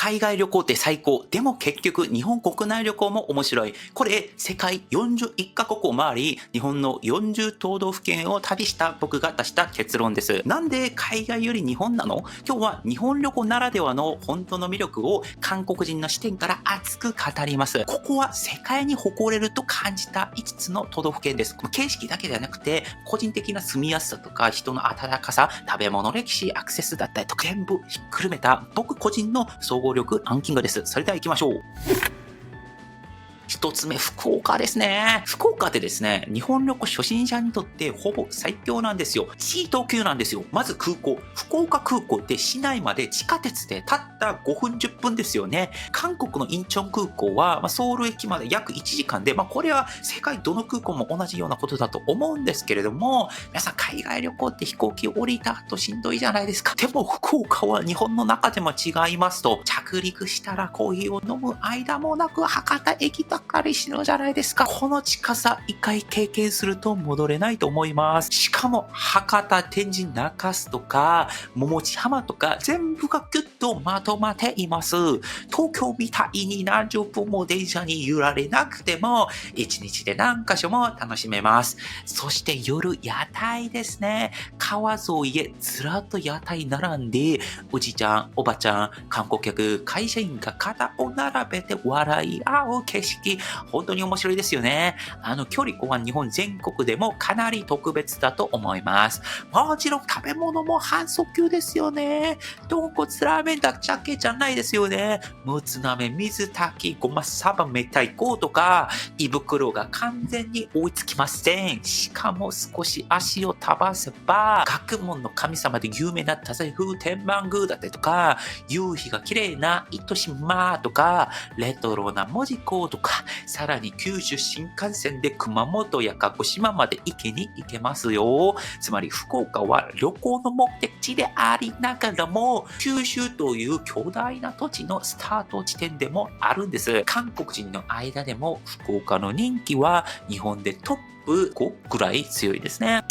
海外旅行って最高。でも結局日本国内旅行も面白い。これ世界41カ国を回り、日本の40都道府県を旅した僕が出した結論です。なんで海外より日本なの？今日は日本旅行ならではの本当の魅力を韓国人の視点から熱く語ります。ここは世界に誇れると感じた5つの都道府県です。景色だけではなくて、個人的な住みやすさとか人の温かさ、食べ物、歴史、アクセスだったりとか全部ひっくるめた僕個人の総合力ランキングです。それでは行きましょう。一つ目、福岡ですね。福岡ってですね、日本旅行初心者にとってほぼ最強なんですよ。地位特急なんですよ。まず空港。福岡空港って市内まで地下鉄でたった5分10分ですよね。韓国のインチョン空港は、ソウル駅まで約1時間で、これは世界どの空港も同じようなことだと思うんですけれども、皆さん海外旅行って飛行機降りた後しんどいじゃないですか。でも福岡は日本の中でも違いますと、着陸したらコーヒーを飲む間もなく博多駅ばっかりしてるじゃないですか。この近さ一回経験すると戻れないと思います。しかも博多、天神、中洲とか桃地浜とか全部がギュッとまとまっています。東京みたいに何十分も電車に揺られなくても一日で何箇所も楽しめます。そして夜屋台ですね。川沿いへずらっと屋台並んで、おじちゃん、おばちゃん、観光客、会社員が肩を並べて笑い合う景色、本当に面白いですよね。距離は日本全国でもかなり特別だと思います。もちろん食べ物も半速級ですよね。豚骨ラーメンだけじゃないですよね。もつ鍋、水炊き、ごまさば明太子とか、胃袋が完全に追いつきません。しかも少し足を飛ばせば、学問の神様で有名な太宰府天満宮だったりとか、夕日が綺麗な糸島とか、レトロな門司港とか、さらに九州新幹線で熊本や鹿児島まで行けますよ。つまり福岡は旅行の目的地でありながらも、九州という巨大な土地のスタート地点でもあるんです。韓国人の間でも福岡の人気は日本でトップ5くらい強いですね。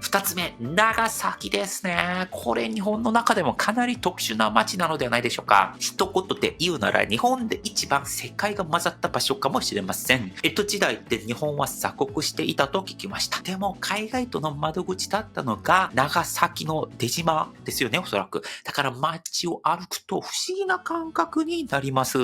二つ目、長崎ですね。これ日本の中でもかなり特殊な街なのではないでしょうか。一言で言うなら日本で一番世界が混ざった場所かもしれません。江戸時代って日本は鎖国していたと聞きました。でも海外との窓口だったのが長崎の出島ですよね、おそらく。だから街を歩くと不思議な感覚になります。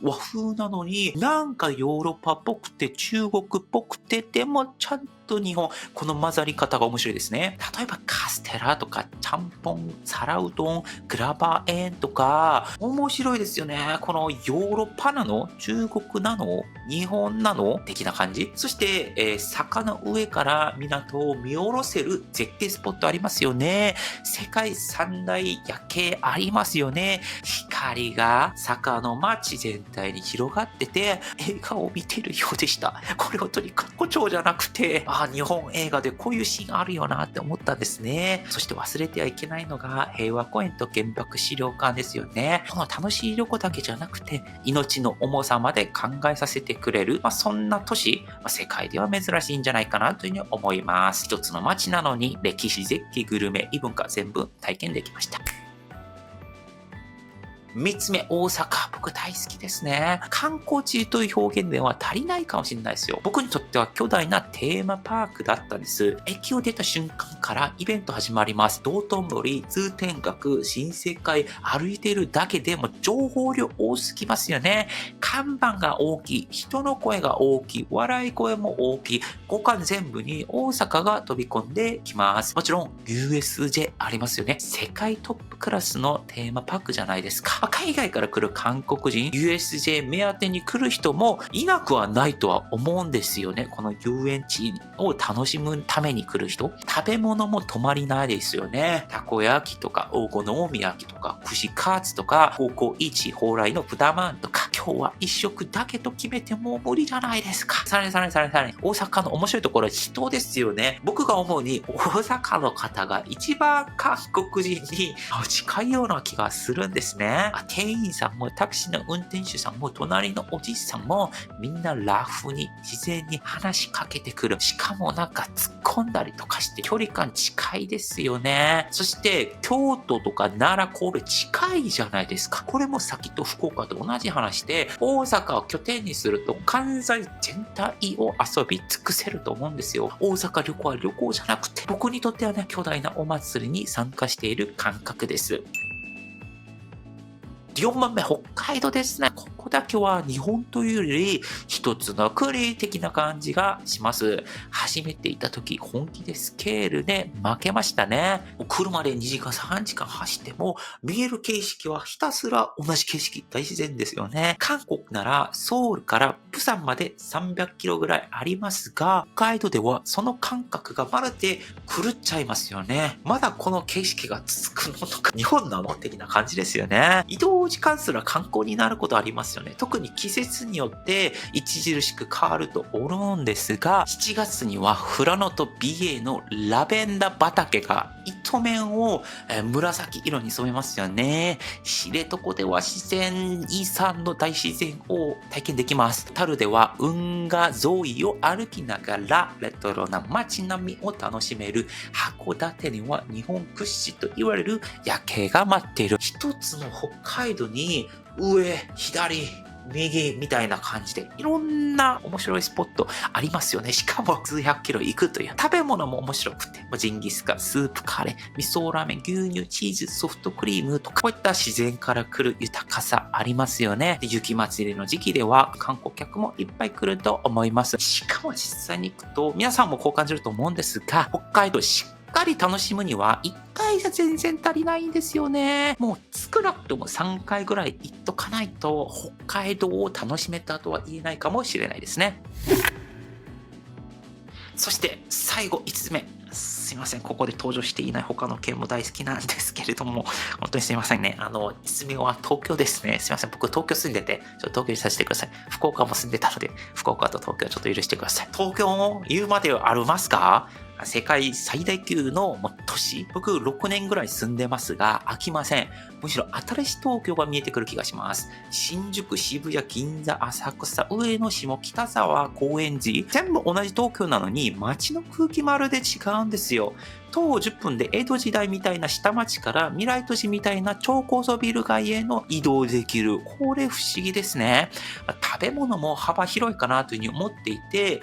和風なのになんかヨーロッパっぽくて中国っぽくて、でもちゃんと日本、この混ざり方が面白いですね。例えばカステラとかちゃんぽん、皿うどん、グラバー園とか面白いですよね。このヨーロッパなの、中国なの、日本なの的な感じ。そして、坂の上から港を見下ろせる絶景スポットありますよね。世界三大夜景ありますよね。光が坂の街全体に広がってて映画を見てるようでした。これ本当にかっこ調じゃなくて、日本映画でこういうシーンあるよなって思ったんですね。そして忘れてはいけないのが平和公園と原爆資料館ですよね。この楽しい旅行だけじゃなくて命の重さまで考えさせてくれる、そんな都市、世界では珍しいんじゃないかなというふうに思います。一つの街なのに歴史、絶景、グルメ、異文化全部体験できました。三つ目、大阪。僕大好きですね。観光地という表現では足りないかもしれないですよ。僕にとっては巨大なテーマパークだったんです。駅を出た瞬間からイベント始まります。道頓堀、通天閣、新世界、歩いているだけでも情報量多すぎますよね。看板が大きい、人の声が大きい、笑い声も大きい、五感全部に大阪が飛び込んできます。もちろん USJ ありますよね。世界トップクラスのテーマパークじゃないですか。海外から来る韓国人、USJ 目当てに来る人もいなくはないとは思うんですよね。この遊園地を楽しむために来る人。食べ物も止まりないですよね。たこ焼きとか、お好み焼きとか、串カツとか、高校一蓬莱の豚まんとか、今日は一食だけと決めても無理じゃないですか。さらに、大阪の面白いところは人ですよね。僕が思うに、大阪の方が一番韓国人に近いような気がするんですね。店員さんもタクシーの運転手さんも隣のおじさんもみんなラフに自然に話しかけてくる。しかもなんか突っ込んだりとかして距離感近いですよね。そして京都とか奈良、神戸近いじゃないですか。これも先と福岡と同じ話で、大阪を拠点にすると関西全体を遊び尽くせると思うんですよ。大阪旅行は旅行じゃなくて、僕にとってはね、巨大なお祭りに参加している感覚です。4番目、北海道ですね。ここだけは日本というより一つの国的な感じがします。初めて行った時、本気でスケールで負けましたね。車で2時間3時間走っても見える景色はひたすら同じ景色、大自然ですよね。韓国ならソウルからプサンまで300キロぐらいありますが、北海道ではその感覚がまるで狂っちゃいますよね。まだこの景色が続くのとか、日本なの的な感じですよね。移動時間すら観光になることありますよね。特に季節によって著しく変わると思うんですが、7月には富良野と美瑛のラベンダー畑が一面を紫色に染めますよね。知床では自然遺産の大自然を体験できます。樽では運河沿いを歩きながらレトロな街並みを楽しめる。函館には日本屈指と言われる夜景が待っている。一つの北海道に上、左、右みたいな感じでいろんな面白いスポットありますよね。しかも数百キロ行くという。食べ物も面白くて、ジンギスカン、スープカレー、味噌ラーメン、牛乳、チーズ、ソフトクリームとか、こういった自然から来る豊かさありますよね。で、雪祭りの時期では観光客もいっぱい来ると思います。しかも実際に行くと、皆さんもこう感じると思うんですが、北海道しっかり楽しむには1回じゃ全然足りないんですよね。もう少なくとも3回ぐらい行っとかないと北海道を楽しめたとは言えないかもしれないですね。そして最後5つ目。すいません。ここで登場していない他の県も大好きなんですけれども、本当にすいませんね。5つ目は東京ですね。すいません。僕東京住んでて、東京にさせてください。福岡も住んでたので、福岡と東京ちょっと許してください。東京も言うまでありますか？世界最大級の都市。僕6年ぐらい住んでますが飽きません。むしろ新しい東京が見えてくる気がします。新宿、渋谷、銀座、浅草、上野、下北沢、高円寺。全部同じ東京なのに街の空気まるで違うんですよ。徒歩10分で江戸時代みたいな下町から未来都市みたいな超高層ビル街への移動できる。これ不思議ですね。食べ物も幅広いかなというふうに思っていて、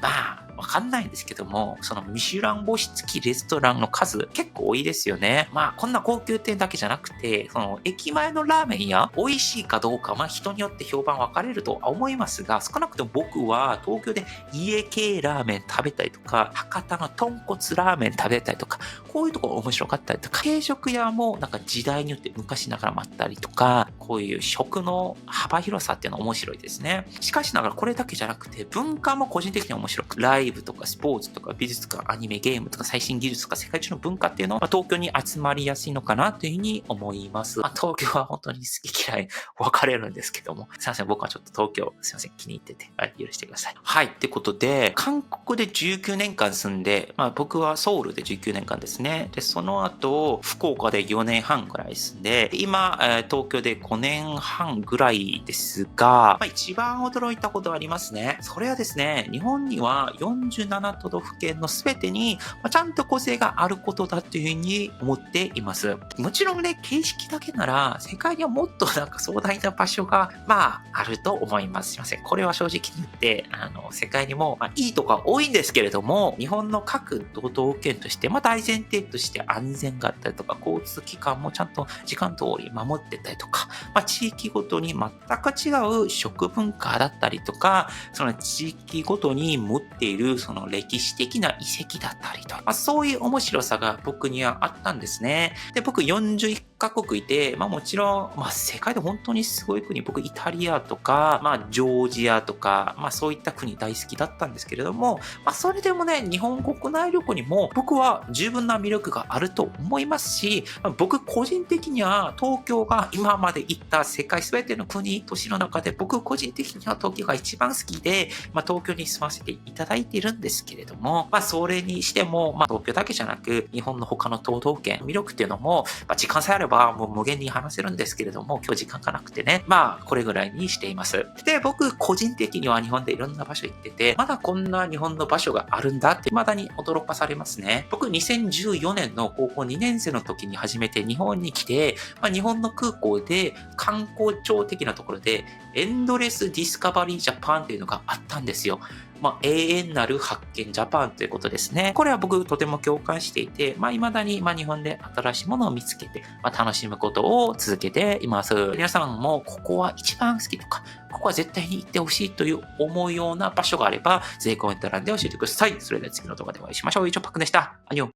わかんないんですけども、そのミシュラン星付きレストランの数結構多いですよね。こんな高級店だけじゃなくて、その駅前のラーメン屋、美味しいかどうか、人によって評判分かれるとは思いますが、少なくとも僕は東京で家系ラーメン食べたりとか、博多の豚骨ラーメン食べたりとか、こういうところ面白かったりとか、定食屋もなんか時代によって昔ながらもあったりとか、こういう食の幅広さっていうのは面白いですね。しかしながらこれだけじゃなくて、文化も個人的には面白く、ライブとかスポーツとか美術とかアニメ、ゲームとか最新技術とか世界中の文化っていうのは東京に集まりやすいのかなというふうに思います。東京は本当に好き嫌い分かれるんですけども、すいません、僕はちょっと東京、すいません、気に入ってて、許してください。はい、ってことで、韓国で19年間住んで、僕はソウルで19年間ですね。で、その後、福岡で4年半ぐらい住んで、今、東京で5年半ぐらいですが、一番驚いたことありますね。それはですね、日本には47都道府県の全てに、ちゃんと個性があることだというふうに思っています。もちろんね、形式だけなら、世界にはもっとなんか壮大な場所が、あると思います。すいません。これは正直に言って、世界にも、いいとこは多いんですけれども、日本の各都道府県として、大前提として安全があったりとか、交通機関もちゃんと時間通り守ってたりとか、地域ごとに全く違う食文化だったりとか、その地域ごとに持っているその歴史的な遺跡だったりとか、そういう面白さが僕にはあったんですね。で、僕41カ国いて、もちろん、世界で本当にすごい国、僕イタリアとか、ジョージアとか、そういった国大好きだったんですけれども、それでもね、日本国内旅行にも僕は十分な魅力があると思いますし、僕個人的には東京が今まで行った世界すべての国、都市の中で僕個人的には東京が一番好きで、東京に住ませていただいているんですけれども、それにしても、東京だけじゃなく、日本の他の都道府県、魅力っていうのも、時間さえあればもう無限に話せるんですけれども、今日時間がなくてね、これぐらいにしています。で、僕個人的には日本でいろんな場所行ってて、まだこんな日本の場所があるんだって未だに驚かされますね。僕2014年の高校2年生の時に初めて日本に来て、日本の空港で観光庁的なところでエンドレスディスカバリージャパンっていうのがあったんですよ。永遠なる発見ジャパンということですね。これは僕とても共感していて、未だに日本で新しいものを見つけて、楽しむことを続けています。皆さんもここは一番好きとか、ここは絶対に行ってほしいという思うような場所があれば、ぜひコメント欄で教えてください。それでは次の動画でお会いしましょう。以上、パックンでした。アニョン。